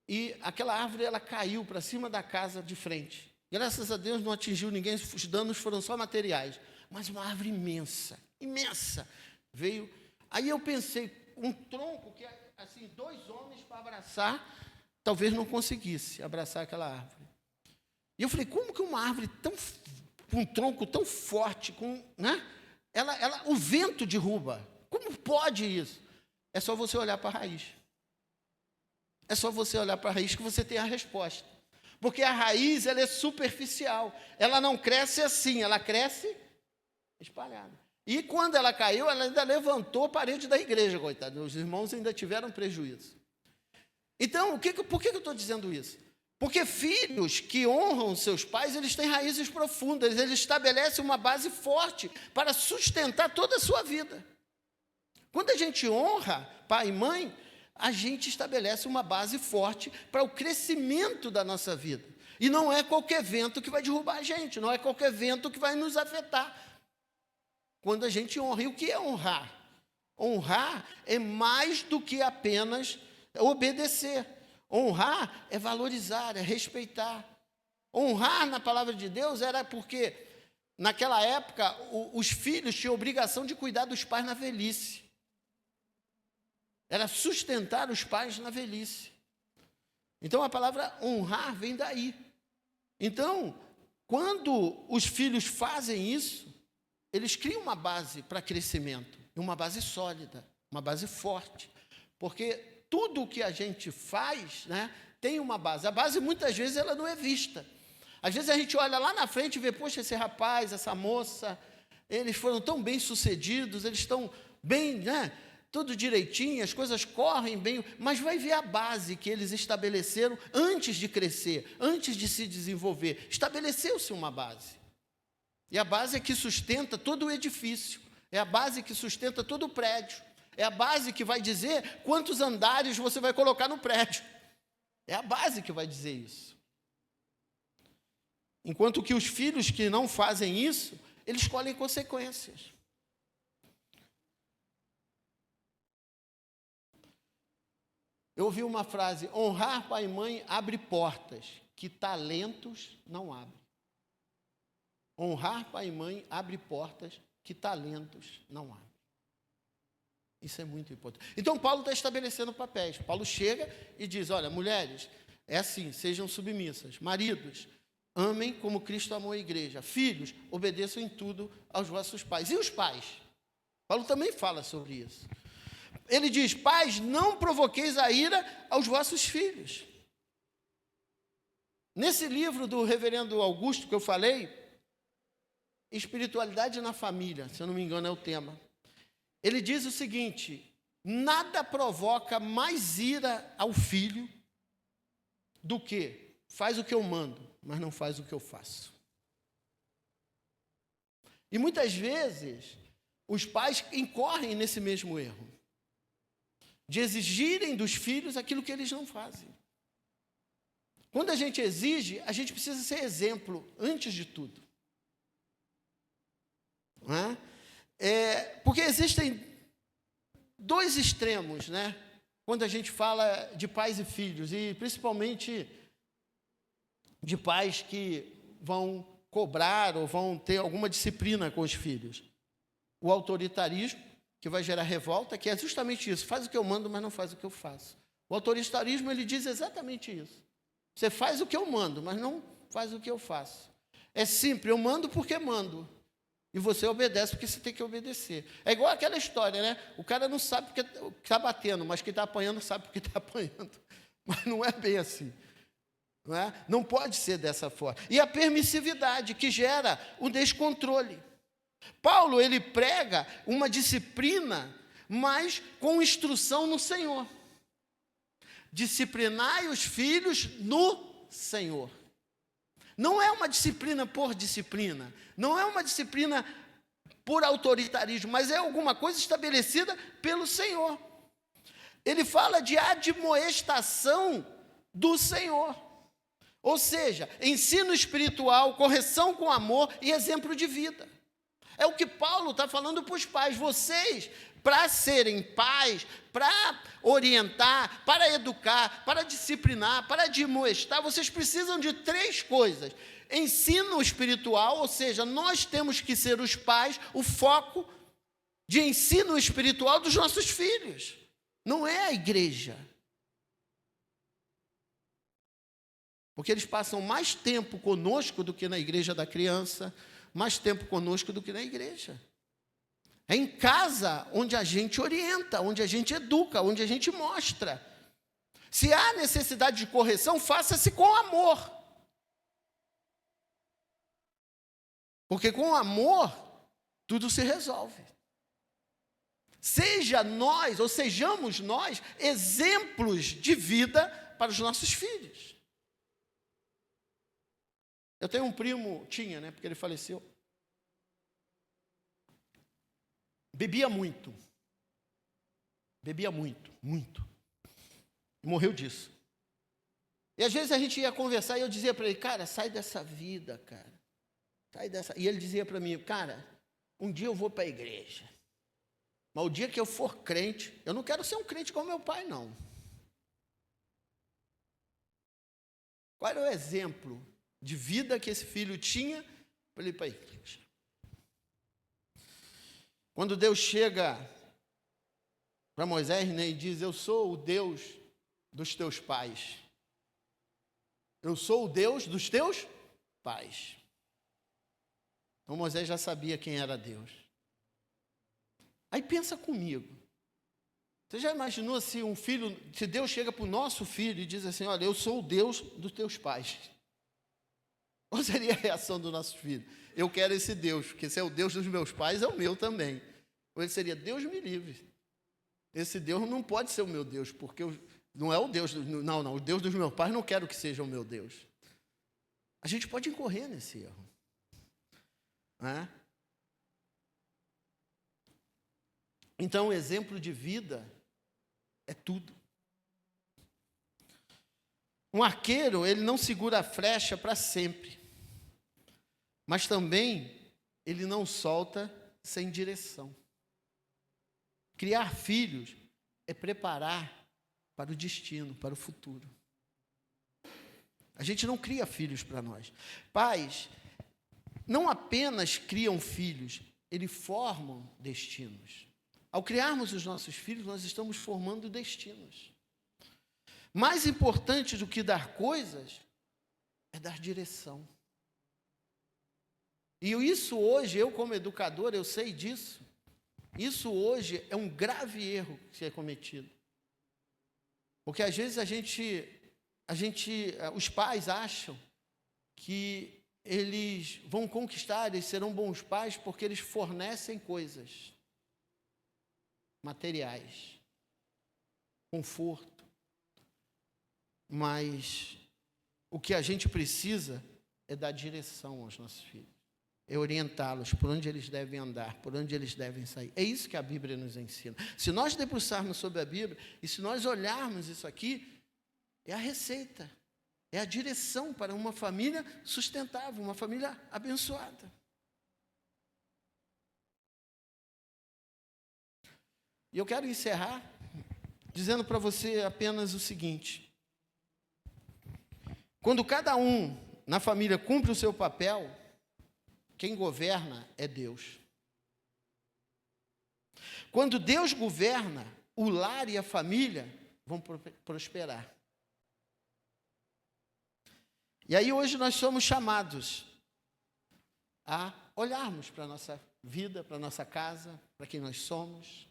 e aquela árvore ela caiu para cima da casa de frente. Graças a Deus não atingiu ninguém, os danos foram só materiais. Mas uma árvore imensa, imensa, veio. Aí eu pensei, um tronco que, assim, 2 homens para abraçar, talvez não conseguisse abraçar aquela árvore. E eu falei, como que uma árvore com um tronco tão forte, né? O vento derruba. Como pode isso? É só você olhar para a raiz. é só você olhar para a raiz que você tem a resposta. Porque a raiz, ela é superficial. Ela não cresce assim, ela cresce espalhada. E quando ela caiu, ela ainda levantou a parede da igreja, coitado. Os irmãos ainda tiveram prejuízo. Então, por que eu estou dizendo isso? Porque filhos que honram seus pais, eles têm raízes profundas, eles estabelecem uma base forte para sustentar toda a sua vida. Quando a gente honra pai e mãe, a gente estabelece uma base forte para o crescimento da nossa vida. E não é qualquer vento que vai derrubar a gente, não é qualquer vento que vai nos afetar. Quando a gente honra. E o que é honrar? Honrar é mais do que apenas obedecer. Honrar é valorizar, é respeitar. Honrar na palavra de Deus era porque, naquela época, os filhos tinham obrigação de cuidar dos pais na velhice. Era sustentar os pais na velhice. Então, a palavra honrar vem daí. Então, quando os filhos fazem isso, eles criam uma base para crescimento, uma base sólida, uma base forte. Porque tudo o que a gente faz, né, tem uma base. A base, muitas vezes, ela não é vista. Às vezes, a gente olha lá na frente e vê, poxa, esse rapaz, essa moça, eles foram tão bem-sucedidos, eles estão bem, né, tudo direitinho, as coisas correm bem, mas vai ver a base que eles estabeleceram antes de crescer, antes de se desenvolver. Estabeleceu-se uma base. E a base é que sustenta todo o edifício, é a base que sustenta todo o prédio, é a base que vai dizer quantos andares você vai colocar no prédio. É a base que vai dizer isso. Enquanto que os filhos que não fazem isso, eles colhem consequências. Eu ouvi uma frase: honrar pai e mãe abre portas que talentos não abrem. Honrar pai e mãe abre portas que talentos não abrem. Isso é muito importante. Então, Paulo está estabelecendo papéis. Paulo chega e diz, olha, mulheres, é assim, sejam submissas. Maridos, amem como Cristo amou a igreja. Filhos, obedeçam em tudo aos vossos pais. E os pais? Paulo também fala sobre isso. Ele diz, pais, não provoqueis a ira aos vossos filhos. Nesse livro do reverendo Augusto que eu falei, Espiritualidade na Família, se eu não me engano é o tema, ele diz o seguinte: nada provoca mais ira ao filho do que faz o que eu mando, mas não faz o que eu faço. E muitas vezes os pais incorrem nesse mesmo erro, de exigirem dos filhos aquilo que eles não fazem. Quando a gente exige, a gente precisa ser exemplo antes de tudo. Não é? Porque existem dois extremos, né? Quando a gente fala de pais e filhos, e principalmente de pais que vão cobrar ou vão ter alguma disciplina com os filhos. O autoritarismo, que vai gerar revolta, que é justamente isso: faz o que eu mando, mas não faz o que eu faço. O autoritarismo, ele diz exatamente isso. Você faz o que eu mando, mas não faz o que eu faço. É simples, eu mando porque mando. E você obedece porque você tem que obedecer. É igual aquela história, né? O cara não sabe porque está batendo, mas quem está apanhando sabe porque está apanhando. Mas não é bem assim. Não é? Não pode ser dessa forma. E a permissividade, que gera o descontrole. Paulo, ele prega uma disciplina, mas com instrução no Senhor. Disciplinai os filhos no Senhor. Não é uma disciplina por disciplina, não é uma disciplina por autoritarismo, mas é alguma coisa estabelecida pelo Senhor. Ele fala de admoestação do Senhor. Ou seja, ensino espiritual, correção com amor e exemplo de vida. É o que Paulo está falando para os pais. Vocês, para serem pais, para orientar, para educar, para disciplinar, para admoestar, vocês precisam de 3 coisas. Ensino espiritual, ou seja, nós temos que ser os pais, o foco de ensino espiritual dos nossos filhos. Não é a igreja. Porque eles passam mais tempo conosco do que na igreja da criança, mais tempo conosco do que na igreja. É em casa onde a gente orienta, onde a gente educa, onde a gente mostra. Se há necessidade de correção, faça-se com amor. Porque com amor, tudo se resolve. Seja nós, ou sejamos nós, exemplos de vida para os nossos filhos. Eu tenho um primo, tinha, né, porque ele faleceu. Bebia muito. Bebia muito, muito. Morreu disso. E às vezes a gente ia conversar e eu dizia para ele, cara, sai dessa vida, cara. Sai dessa. E ele dizia para mim, cara, um dia eu vou para a igreja. Mas o dia que eu for crente, eu não quero ser um crente como meu pai, não. Qual era o exemplo de vida que esse filho tinha para ele ir para a igreja? Quando Deus chega para Moisés, né, e diz, eu sou o Deus dos teus pais. Eu sou o Deus dos teus pais. Então Moisés já sabia quem era Deus. Aí pensa comigo. Você já imaginou se se Deus chega para o nosso filho e diz assim, olha, eu sou o Deus dos teus pais. Qual seria a reação do nosso filho? Eu quero esse Deus, porque se é o Deus dos meus pais, é o meu também. Ou ele seria, Deus me livre. Esse Deus não pode ser o meu Deus, porque não é o Deus, não, o Deus dos meus pais não quero que seja o meu Deus. A gente pode incorrer nesse erro. Né? Então, o exemplo de vida é tudo. Um arqueiro, ele não segura a flecha para sempre, mas também ele não solta sem direção. Criar filhos é preparar para o destino, para o futuro. A gente não cria filhos para nós. Pais não apenas criam filhos, eles formam destinos. Ao criarmos os nossos filhos, nós estamos formando destinos. Mais importante do que dar coisas é dar direção. E isso hoje, eu como educador, eu sei disso. Isso hoje é um grave erro que é cometido. Porque às vezes os pais acham que eles vão conquistar, eles serão bons pais porque eles fornecem coisas materiais, conforto. Mas o que a gente precisa é dar direção aos nossos filhos, é orientá-los por onde eles devem andar, por onde eles devem sair. É isso que a Bíblia nos ensina. Se nós debruçarmos sobre a Bíblia e se nós olharmos isso aqui, é a receita, é a direção para uma família sustentável, uma família abençoada. E eu quero encerrar dizendo para você apenas o seguinte: quando cada um na família cumpre o seu papel, quem governa é Deus. Quando Deus governa, o lar e a família vão prosperar. E aí hoje nós somos chamados a olharmos para a nossa vida, para a nossa casa, para quem nós somos,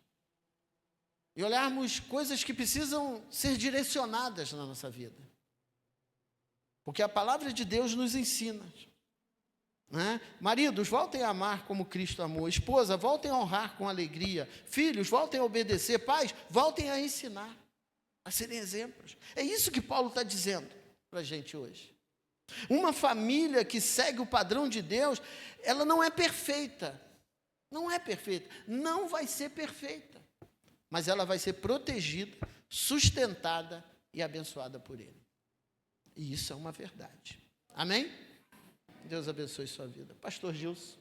e olharmos coisas que precisam ser direcionadas na nossa vida. Porque a palavra de Deus nos ensina. Né? Maridos, voltem a amar como Cristo amou. Esposa, voltem a honrar com alegria. Filhos, voltem a obedecer. Pais, voltem a ensinar, a serem exemplos. É isso que Paulo está dizendo para a gente hoje. Uma família que segue o padrão de Deus, ela não é perfeita. Não é perfeita. Não vai ser perfeita. Mas ela vai ser protegida, sustentada e abençoada por Ele. E isso é uma verdade. Amém? Deus abençoe sua vida. Pastor Gilson.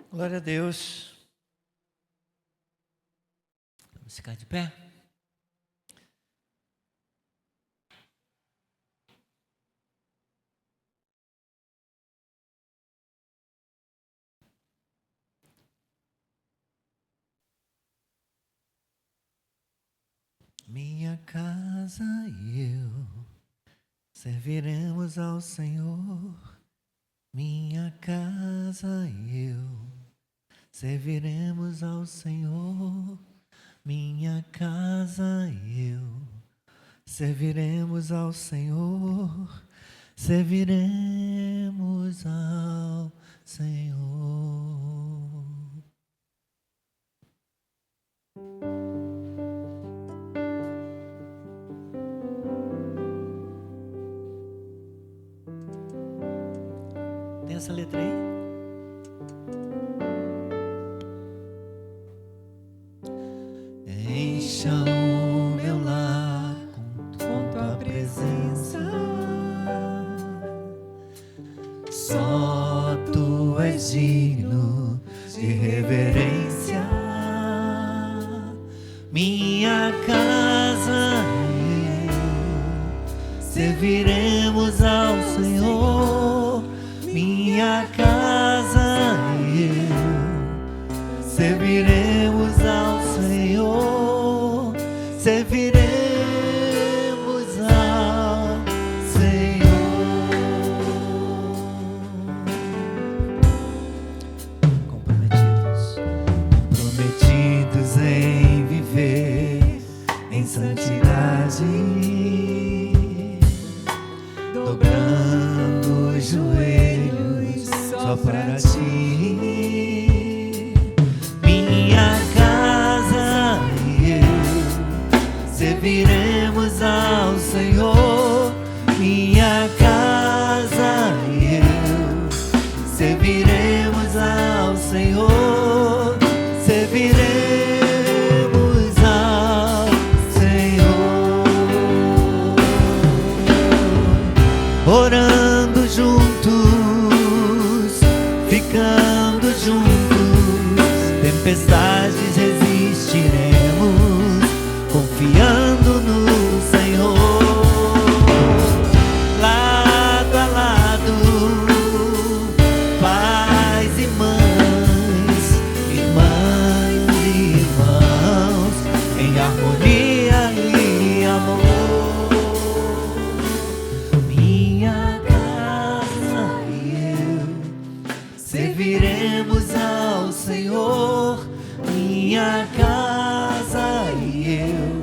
Glória a Deus. Vamos ficar de pé? Minha casa e eu serviremos ao Senhor. Minha casa e eu serviremos ao Senhor. Minha casa e eu serviremos ao Senhor. Serviremos ao Senhor. Tem essa letra aí? Encha o meu lar com tua presença. Só tu és digno de reverência. Minha casa e eu serviremos ao Senhor. Minha casa e eu serviremos ao Senhor. Serviremos ao Senhor. Comprometidos em viver em santidade, dobrando os joelhos só para ti. Minha casa e eu serviremos ao Senhor. Minha casa e eu serviremos ao Senhor. Serviremos ao Senhor. Orando juntos, ficando juntos, tempestades resistiremos, confiando no Senhor. Lado a lado, pais e mães, irmãs e irmãos, em harmonia e amor. Minha casa e eu serviremos ao Senhor. Minha casa e eu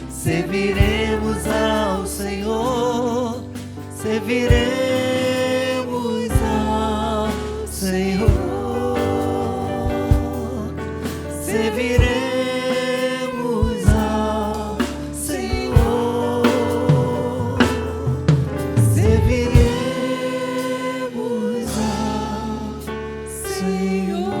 serviremos ao Senhor. Serviremos ao Senhor. Serviremos ao Senhor. Serviremos ao Senhor.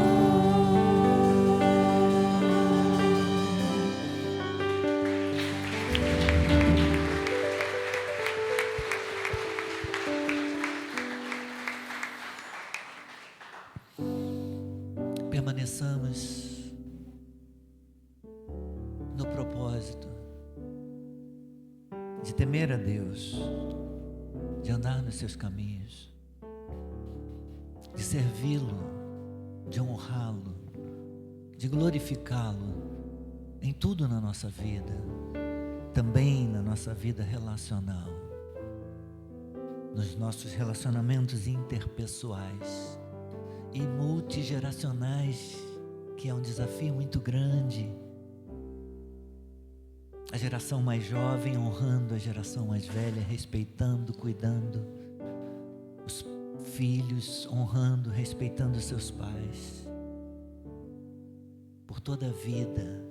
Permaneçamos no propósito de temer a Deus, de andar nos seus caminhos, de servi-lo, de honrá-lo, de glorificá-lo em tudo na nossa vida, também na nossa vida relacional, nos nossos relacionamentos interpessoais e multigeracionais, que é um desafio muito grande. A geração mais jovem honrando a geração mais velha, respeitando, cuidando. Os filhos honrando, respeitando seus pais. Por toda a vida.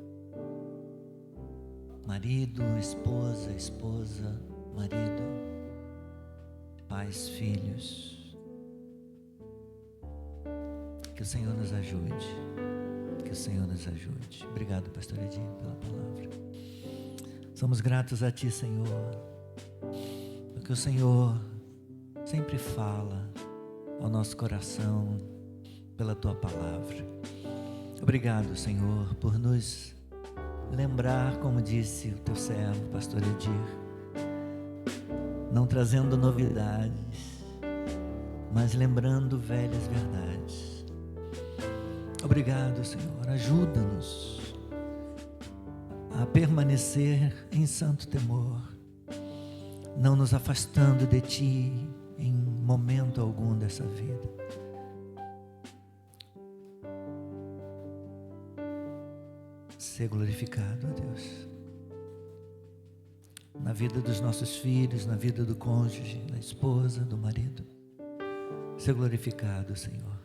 Marido, esposa, esposa, marido, pais, filhos. Que o Senhor nos ajude. Que o Senhor nos ajude. Obrigado, pastor Edinho, pela palavra. Somos gratos a Ti, Senhor, porque o Senhor sempre fala ao nosso coração pela Tua palavra. Obrigado, Senhor, por nos lembrar, como disse o Teu servo, pastor Edir, não trazendo novidades, mas lembrando velhas verdades. Obrigado, Senhor, ajuda-nos a permanecer em santo temor, não nos afastando de Ti em momento algum dessa vida. Ser glorificado, ó Deus, na vida dos nossos filhos, na vida do cônjuge, da esposa, do marido. Ser glorificado, Senhor,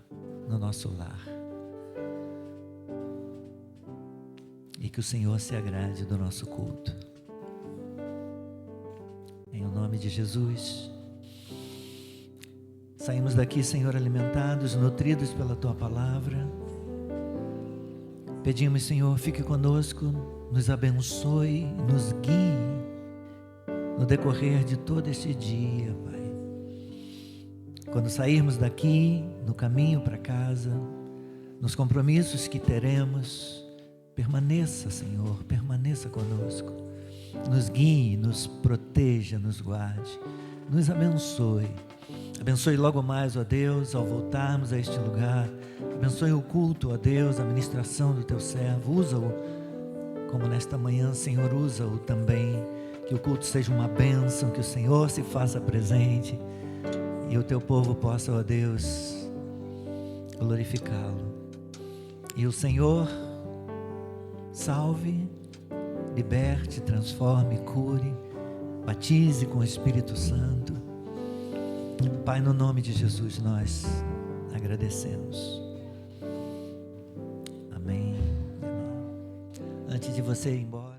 no nosso lar. E que o Senhor se agrade do nosso culto. Em o nome de Jesus. Saímos daqui, Senhor, alimentados, nutridos pela Tua palavra. Pedimos, Senhor, fique conosco, nos abençoe, nos guie no decorrer de todo este dia, Pai. Quando sairmos daqui, no caminho para casa, nos compromissos que teremos, permaneça, Senhor, permaneça conosco. Nos guie, nos proteja, nos guarde, nos abençoe. Abençoe logo mais, ó Deus, ao voltarmos a este lugar. Abençoe o culto, ó Deus, a ministração do Teu servo. Usa-o, como nesta manhã, Senhor, usa-o também. Que o culto seja uma bênção, que o Senhor se faça presente e o Teu povo possa, ó Deus, glorificá-lo. E o Senhor salve, liberte, transforme, cure, batize com o Espírito Santo. Pai, no nome de Jesus, nós agradecemos. Amém. Amém. Antes de você ir embora,